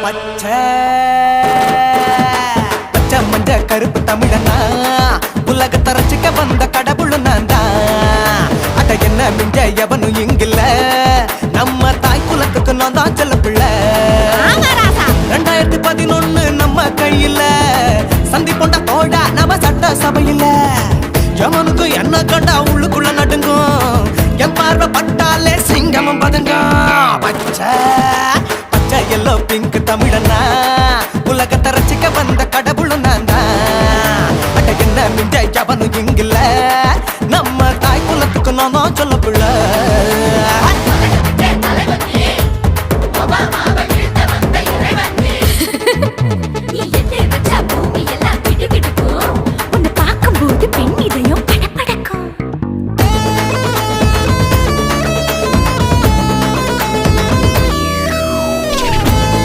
பச்சை பச்சை மஞ்ச கருப்பு தமிழனா உலகத்தை ரசிக்க வந்த கடவுள் நான் தான். அட என்ன மிஞ்ச எவனும் இங்கில்ல, நம்ம தாய் குலத்துக்கு நான் தான் செல்ல பிள்ளை. 2011 நம்ம கையில சந்தி பொண்ட தோட நம்ம சட்ட சபையில. எவனுக்கு என்ன கண்டா உள்ளுக்குள்ள நடுங்கும், என் பார்வை பட்டாலே சிங்கமும் பதுங்கும். பச்சை பச்சை எல்லோ பிங்க் தமிழனா உலகத்தை ரசிக்க வந்த கடவுள் நான் தான். அட என்ன மிஞ்ச எவனும் இங்கில்ல, நம்ம தாய் குலத்துக்கு நான் தான் சொல்ல